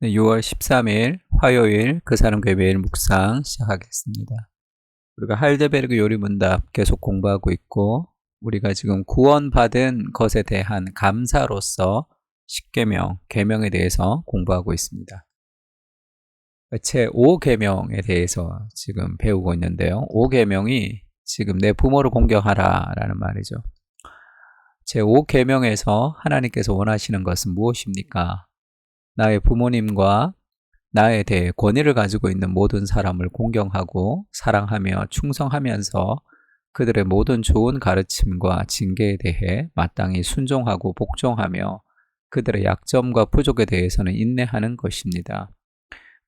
네, 6월 13일 화요일 그 사람 교회 매일 묵상 시작하겠습니다. 우리가 할데베르그 요리문답 계속 공부하고 있고 우리가 지금 구원받은 것에 대한 감사로서 십계명, 계명에 대해서 공부하고 있습니다. 제 5계명에 대해서 지금 배우고 있는데요. 5계명이 지금 내 부모를 공경하라 라는 말이죠. 제 5계명에서 하나님께서 원하시는 것은 무엇입니까? 나의 부모님과 나에 대해 권위를 가지고 있는 모든 사람을 공경하고 사랑하며 충성하면서 그들의 모든 좋은 가르침과 징계에 대해 마땅히 순종하고 복종하며 그들의 약점과 부족에 대해서는 인내하는 것입니다.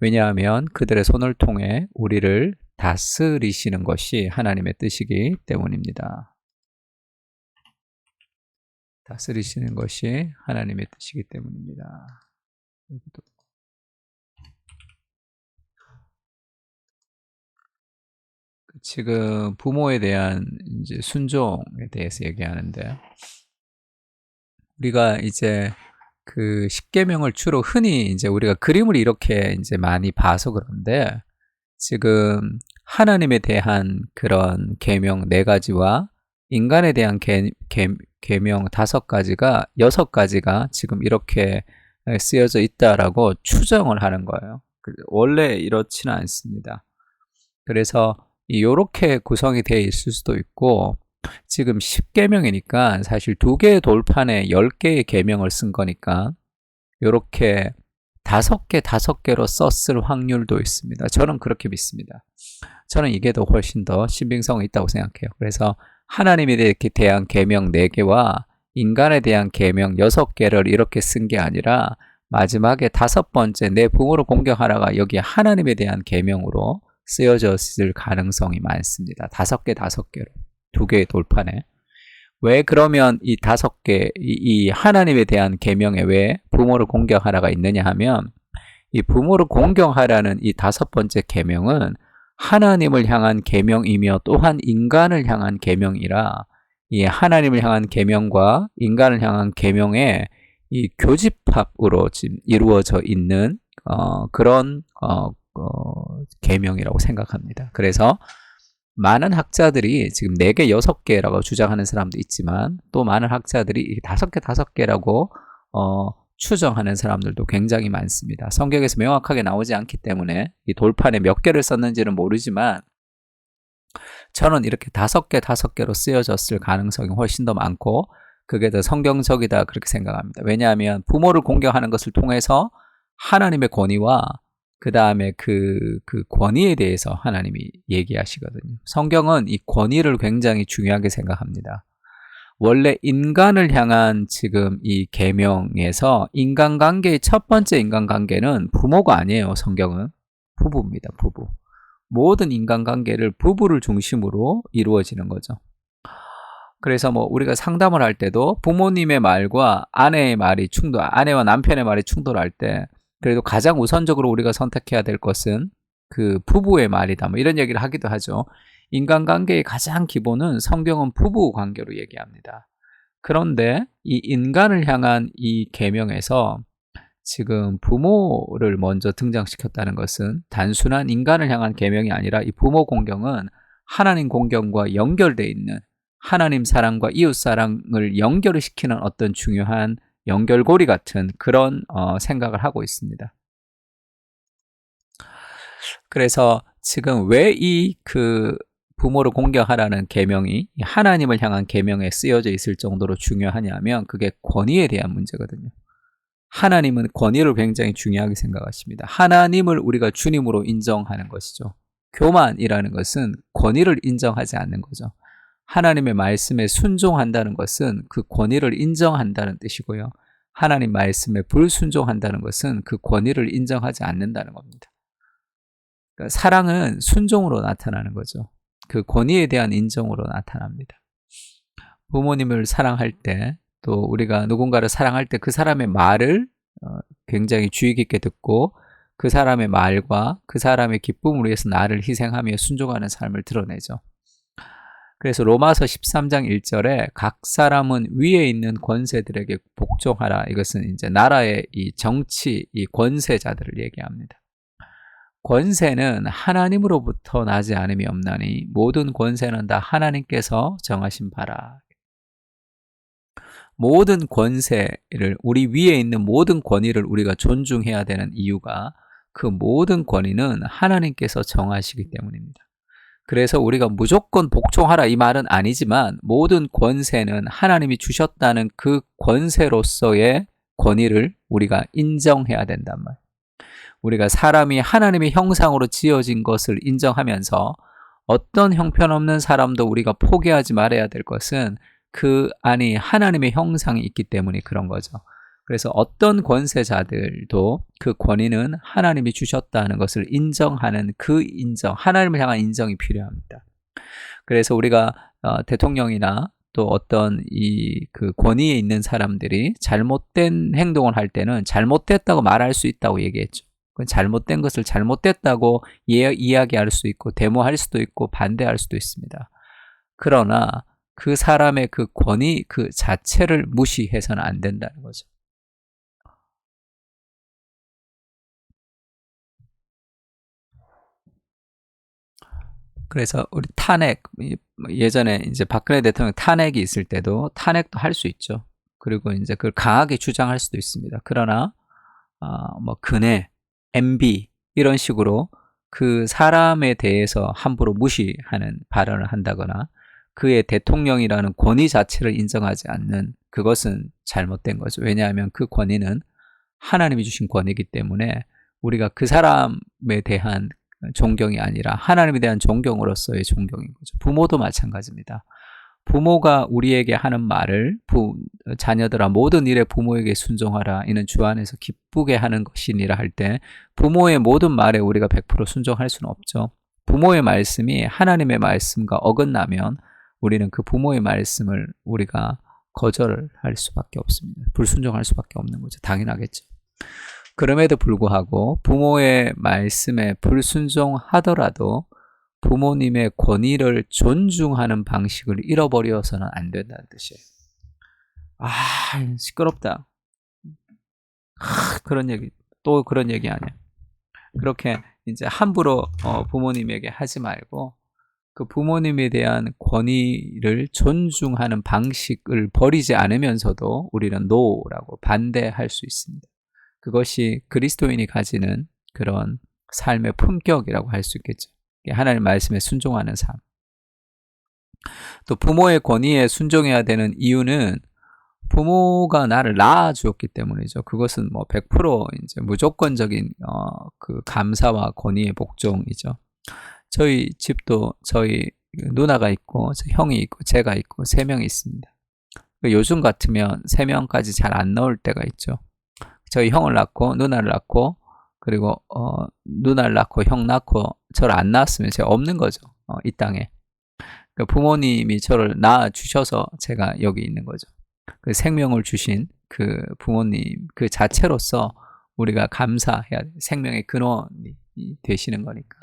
왜냐하면 그들의 손을 통해 우리를 다스리시는 것이 하나님의 뜻이기 때문입니다. 다스리시는 것이 하나님의 뜻이기 때문입니다. 지금 부모에 대한 이제 순종에 대해서 얘기하는데 우리가 이제 그 십계명을 주로 흔히 이제 우리가 그림을 이렇게 이제 많이 봐서 그런데 지금 하나님에 대한 그런 계명 4가지와 인간에 대한 계명 5가지가 6가지가 지금 이렇게 쓰여져 있다라고 추정을 하는 거예요. 원래 이렇지는 않습니다. 그래서 이렇게 구성이 되어 있을 수도 있고 지금 10계명이니까 사실 2개의 돌판에 10개의 계명을 쓴 거니까 이렇게 5개로 썼을 확률도 있습니다. 저는 그렇게 믿습니다. 저는 이게 더 훨씬 더 신빙성이 있다고 생각해요. 그래서 하나님에 대한 계명 4개와 인간에 대한 계명 6개를 이렇게 쓴 게 아니라 마지막에 5번째 내 부모를 공경하라가 여기 하나님에 대한 계명으로 쓰여졌을 가능성이 많습니다. 5개로. 2개의 돌판에. 왜 그러면 이 5개, 이 하나님에 대한 계명에 왜 부모를 공경하라가 있느냐 하면 이 부모를 공경하라는 이 5번째 계명은 하나님을 향한 계명이며 또한 인간을 향한 계명이라 이 하나님을 향한 계명과 인간을 향한 계명의 이 교집합으로 지금 이루어져 있는 그런 계명이라고 생각합니다. 그래서 많은 학자들이 지금 4개, 6개라고 주장하는 사람도 있지만 또 많은 학자들이 5개라고 추정하는 사람들도 굉장히 많습니다. 성경에서 명확하게 나오지 않기 때문에 이 돌판에 몇 개를 썼는지는 모르지만 저는 이렇게 5개로 쓰여졌을 가능성이 훨씬 더 많고 그게 더 성경적이다 그렇게 생각합니다. 왜냐하면 부모를 공경하는 것을 통해서 하나님의 권위와 그 다음에 그 권위에 대해서 하나님이 얘기하시거든요. 성경은 이 권위를 굉장히 중요하게 생각합니다. 원래 인간을 향한 지금 이 계명에서 인간관계의 첫 번째 인간관계는 부모가 아니에요. 성경은 부부입니다. 부부. 모든 인간관계를 부부를 중심으로 이루어지는 거죠. 그래서 뭐 우리가 상담을 할 때도 부모님의 말과 아내의 말이 아내와 남편의 말이 충돌할 때 그래도 가장 우선적으로 우리가 선택해야 될 것은 그 부부의 말이다. 뭐 이런 얘기를 하기도 하죠. 인간관계의 가장 기본은 성경은 부부 관계로 얘기합니다. 그런데 이 인간을 향한 이 계명에서 지금 부모를 먼저 등장시켰다는 것은 단순한 인간을 향한 계명이 아니라 이 부모 공경은 하나님 공경과 연결되어 있는 하나님 사랑과 이웃 사랑을 연결을 시키는 어떤 중요한 연결고리 같은 그런 생각을 하고 있습니다. 그래서 지금 왜 이 부모를 공경하라는 계명이 하나님을 향한 계명에 쓰여져 있을 정도로 중요하냐면 그게 권위에 대한 문제거든요. 하나님은 권위를 굉장히 중요하게 생각하십니다. 하나님을 우리가 주님으로 인정하는 것이죠. 교만이라는 것은 권위를 인정하지 않는 거죠. 하나님의 말씀에 순종한다는 것은 그 권위를 인정한다는 뜻이고요. 하나님 말씀에 불순종한다는 것은 그 권위를 인정하지 않는다는 겁니다. 그러니까 사랑은 순종으로 나타나는 거죠. 그 권위에 대한 인정으로 나타납니다. 부모님을 사랑할 때 또 우리가 누군가를 사랑할 때 그 사람의 말을 굉장히 주의 깊게 듣고 그 사람의 말과 그 사람의 기쁨을 위해서 나를 희생하며 순종하는 삶을 드러내죠. 그래서 로마서 13장 1절에 각 사람은 위에 있는 권세들에게 복종하라. 이것은 이제 나라의 이 정치, 이 권세자들을 얘기합니다. 권세는 하나님으로부터 나지 않음이 없나니 모든 권세는 다 하나님께서 정하신 바라. 모든 권세를, 우리 위에 있는 모든 권위를 우리가 존중해야 되는 이유가 그 모든 권위는 하나님께서 정하시기 때문입니다. 그래서 우리가 무조건 복종하라 이 말은 아니지만 모든 권세는 하나님이 주셨다는 그 권세로서의 권위를 우리가 인정해야 된단 말이에요. 우리가 사람이 하나님의 형상으로 지어진 것을 인정하면서 어떤 형편없는 사람도 우리가 포기하지 말아야 될 것은 그 안에 하나님의 형상이 있기 때문에 그런 거죠. 그래서 어떤 권세자들도 그 권위는 하나님이 주셨다는 것을 인정하는 그 인정, 하나님을 향한 인정이 필요합니다. 그래서 우리가 대통령이나 또 어떤 그 권위에 있는 사람들이 잘못된 행동을 할 때는 잘못됐다고 말할 수 있다고 얘기했죠. 잘못된 것을 잘못됐다고 이야기할 수 있고 데모할 수도 있고 반대할 수도 있습니다. 그러나 그 사람의 그 권위 그 자체를 무시해서는 안 된다는 거죠. 그래서 우리 탄핵, 예전에 이제 박근혜 대통령 탄핵이 있을 때도 탄핵도 할 수 있죠. 그리고 이제 그걸 강하게 주장할 수도 있습니다. 그러나 뭐 근혜, MB 이런 식으로 그 사람에 대해서 함부로 무시하는 발언을 한다거나 그의 대통령이라는 권위 자체를 인정하지 않는 그것은 잘못된 거죠. 왜냐하면 그 권위는 하나님이 주신 권위이기 때문에 우리가 그 사람에 대한 존경이 아니라 하나님에 대한 존경으로서의 존경인 거죠. 부모도 마찬가지입니다. 부모가 우리에게 하는 말을 자녀들아 모든 일에 부모에게 순종하라. 이는 주 안에서 기쁘게 하는 것이니라 할 때 부모의 모든 말에 우리가 100% 순종할 수는 없죠. 부모의 말씀이 하나님의 말씀과 어긋나면 우리는 그 부모의 말씀을 우리가 거절할 수밖에 없습니다. 불순종할 수밖에 없는 거죠. 당연하겠죠. 그럼에도 불구하고 부모의 말씀에 불순종하더라도 부모님의 권위를 존중하는 방식을 잃어버려서는 안 된다는 뜻이에요. 시끄럽다. 그런 얘기, 또 그런 얘기 아니야. 그렇게 이제 함부로 부모님에게 하지 말고 그 부모님에 대한 권위를 존중하는 방식을 버리지 않으면서도 우리는 no라고 반대할 수 있습니다. 그것이 그리스도인이 가지는 그런 삶의 품격이라고 할 수 있겠죠. 하나님 말씀에 순종하는 삶. 또 부모의 권위에 순종해야 되는 이유는 부모가 나를 낳아주었기 때문이죠. 그것은 뭐 100% 이제 무조건적인 그 감사와 권위의 복종이죠. 저희 집도 저희 누나가 있고 형이 있고 제가 있고 3명이 있습니다. 요즘 같으면 3명까지 잘 안 나올 때가 있죠. 저희 형을 낳고 누나를 낳고 그리고 누나를 낳고 형 낳고 저를 안 낳았으면 제가 없는 거죠. 이 땅에. 그러니까 부모님이 저를 낳아주셔서 제가 여기 있는 거죠. 그 생명을 주신 그 부모님 그 자체로서 우리가 감사해야 돼요. 생명의 근원이 되시는 거니까.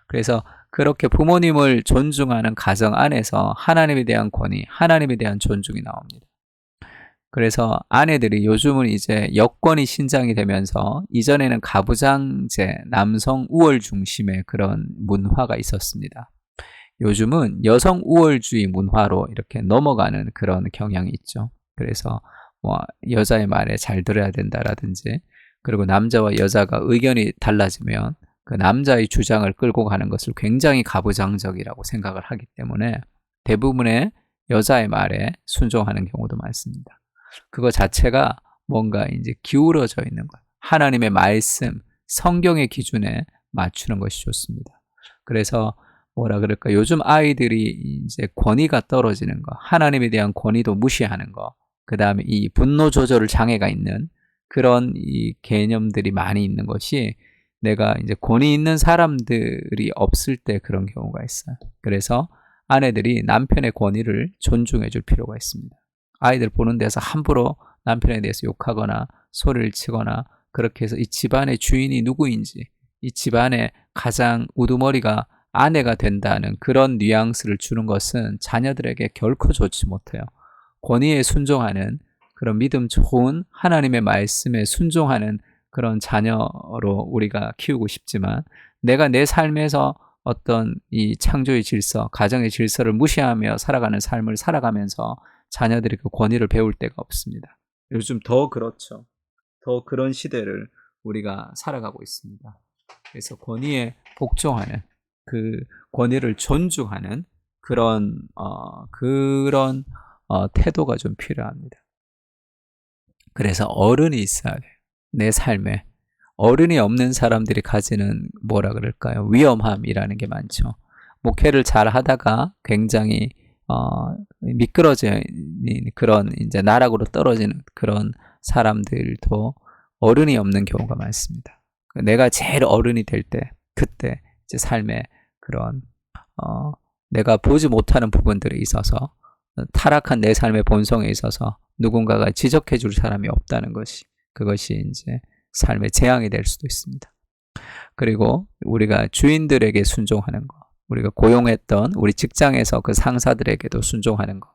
그래서 그렇게 부모님을 존중하는 가정 안에서 하나님에 대한 권위, 하나님에 대한 존중이 나옵니다. 그래서 아내들이 요즘은 이제 여권이 신장이 되면서 이전에는 가부장제, 남성 우월 중심의 그런 문화가 있었습니다. 요즘은 여성 우월주의 문화로 이렇게 넘어가는 그런 경향이 있죠. 그래서 뭐 여자의 말에 잘 들어야 된다라든지 그리고 남자와 여자가 의견이 달라지면 그 남자의 주장을 끌고 가는 것을 굉장히 가부장적이라고 생각을 하기 때문에 대부분의 여자의 말에 순종하는 경우도 많습니다. 그거 자체가 뭔가 이제 기울어져 있는 것, 하나님의 말씀, 성경의 기준에 맞추는 것이 좋습니다. 그래서 뭐라 그럴까, 요즘 아이들이 이제 권위가 떨어지는 거, 하나님에 대한 권위도 무시하는 거, 그 다음에 이 분노 조절 장애가 있는 그런 이 개념들이 많이 있는 것이 내가 이제 권위 있는 사람들이 없을 때 그런 경우가 있어요. 그래서 아내들이 남편의 권위를 존중해 줄 필요가 있습니다. 아이들 보는 데서 함부로 남편에 대해서 욕하거나 소리를 치거나 그렇게 해서 이 집안의 주인이 누구인지, 이 집안의 가장 우두머리가 아내가 된다는 그런 뉘앙스를 주는 것은 자녀들에게 결코 좋지 못해요. 권위에 순종하는 그런 믿음 좋은 하나님의 말씀에 순종하는 그런 자녀로 우리가 키우고 싶지만 내가 내 삶에서 어떤 이 창조의 질서, 가정의 질서를 무시하며 살아가는 삶을 살아가면서 자녀들이 그 권위를 배울 때가 없습니다. 요즘 더 그렇죠. 더 그런 시대를 우리가 살아가고 있습니다. 그래서 권위에 복종하는 그 권위를 존중하는 그런 태도가 좀 필요합니다. 그래서 어른이 있어야 돼요. 내 삶에 어른이 없는 사람들이 가지는 뭐라 그럴까요? 위험함이라는 게 많죠. 목회를 잘 하다가 굉장히 미끄러지는 그런 이제 나락으로 떨어지는 그런 사람들도 어른이 없는 경우가 많습니다. 내가 제일 어른이 될 때, 그때 이제 삶에 그런 내가 보지 못하는 부분들이 있어서 타락한 내 삶의 본성에 있어서 누군가가 지적해 줄 사람이 없다는 것이 그것이 이제 삶의 재앙이 될 수도 있습니다. 그리고 우리가 주인들에게 순종하는 것, 우리가 고용했던 우리 직장에서 그 상사들에게도 순종하는 것,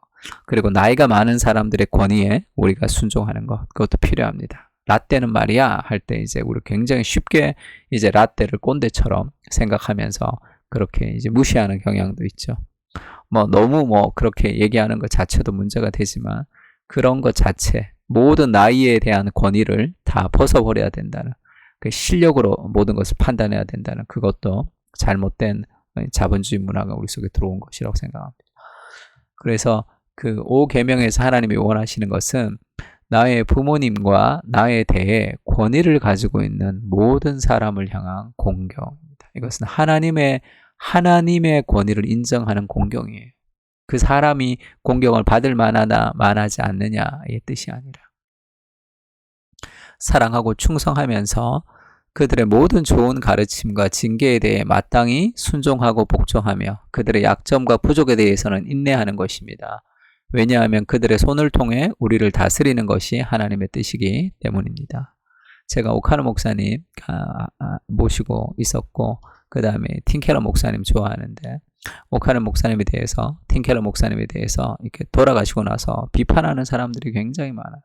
그리고 나이가 많은 사람들의 권위에 우리가 순종하는 것, 그것도 필요합니다. 라떼는 말이야 할 때 이제 우리 굉장히 쉽게 이제 라떼를 꼰대처럼 생각하면서 그렇게 이제 무시하는 경향도 있죠. 너무 그렇게 얘기하는 것 자체도 문제가 되지만 그런 것 자체, 모든 나이에 대한 권위를 다 벗어버려야 된다는, 그 실력으로 모든 것을 판단해야 된다는 그것도 잘못된 자본주의 문화가 우리 속에 들어온 것이라고 생각합니다. 그래서 그 5계명에서 하나님이 원하시는 것은 나의 부모님과 나에 대해 권위를 가지고 있는 모든 사람을 향한 공경입니다. 이것은 하나님의 권위를 인정하는 공경이에요. 그 사람이 공경을 받을 만하나 만하지 않느냐의 뜻이 아니라 사랑하고 충성하면서 그들의 모든 좋은 가르침과 징계에 대해 마땅히 순종하고 복종하며 그들의 약점과 부족에 대해서는 인내하는 것입니다. 왜냐하면 그들의 손을 통해 우리를 다스리는 것이 하나님의 뜻이기 때문입니다. 제가 오카노 목사님 모시고 있었고 그 다음에 팀켈러 목사님 좋아하는데 오카노 목사님에 대해서 팀켈러 목사님에 대해서 이렇게 돌아가시고 나서 비판하는 사람들이 굉장히 많아요.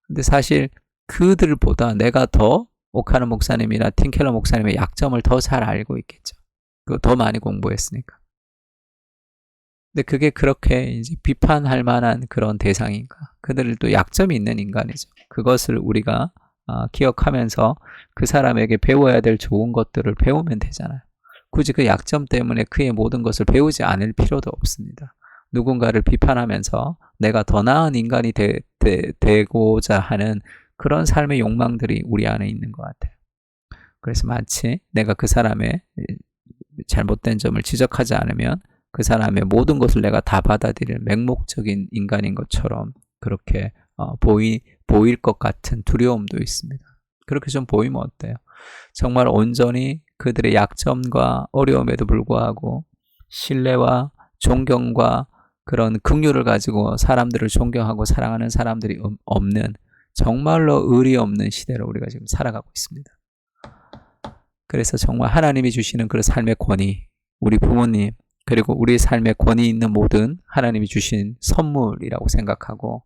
근데 사실 그들보다 내가 더 오카노 목사님이나 팀켈러 목사님의 약점을 더 잘 알고 있겠죠. 그거 더 많이 공부했으니까. 근데 그게 그렇게 이제 비판할 만한 그런 대상인가? 그들도 약점이 있는 인간이죠. 그것을 우리가 기억하면서 그 사람에게 배워야 될 좋은 것들을 배우면 되잖아요. 굳이 그 약점 때문에 그의 모든 것을 배우지 않을 필요도 없습니다. 누군가를 비판하면서 내가 더 나은 인간이 되고자 하는 그런 삶의 욕망들이 우리 안에 있는 것 같아요. 그래서 마치 내가 그 사람의 잘못된 점을 지적하지 않으면 그 사람의 모든 것을 내가 다 받아들일 맹목적인 인간인 것처럼 그렇게 보일 것 같은 두려움도 있습니다. 그렇게 좀 보이면 어때요? 정말 온전히 그들의 약점과 어려움에도 불구하고 신뢰와 존경과 그런 긍휼을 가지고 사람들을 존경하고 사랑하는 사람들이 없는 정말로 의리 없는 시대로 우리가 지금 살아가고 있습니다. 그래서 정말 하나님이 주시는 그 삶의 권위, 우리 부모님, 그리고 우리 삶의 권위 있는 모든 하나님이 주신 선물이라고 생각하고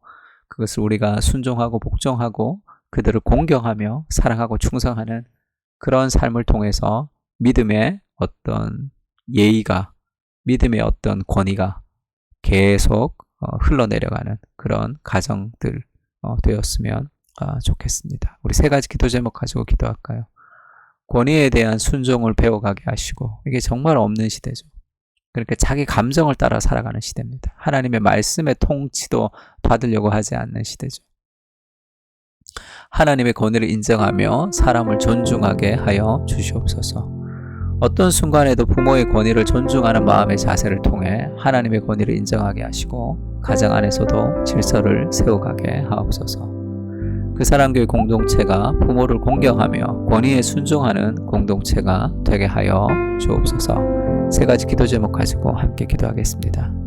그것을 우리가 순종하고 복종하고 그들을 공경하며 사랑하고 충성하는 그런 삶을 통해서 믿음의 어떤 예의가, 믿음의 어떤 권위가 계속 흘러내려가는 그런 가정들 되었으면 좋겠습니다. 우리 세 가지 기도 제목 가지고 기도할까요? 권위에 대한 순종을 배워가게 하시고 이게 정말 없는 시대죠. 그러니까 자기 감정을 따라 살아가는 시대입니다. 하나님의 말씀의 통치도 받으려고 하지 않는 시대죠. 하나님의 권위를 인정하며 사람을 존중하게 하여 주시옵소서. 어떤 순간에도 부모의 권위를 존중하는 마음의 자세를 통해 하나님의 권위를 인정하게 하시고 가정 안에서도 질서를 세워가게 하옵소서. 그 사람교회 공동체가 부모를 공경하며 권위에 순종하는 공동체가 되게 하여 주옵소서. 세 가지 기도 제목 가지고 함께 기도하겠습니다.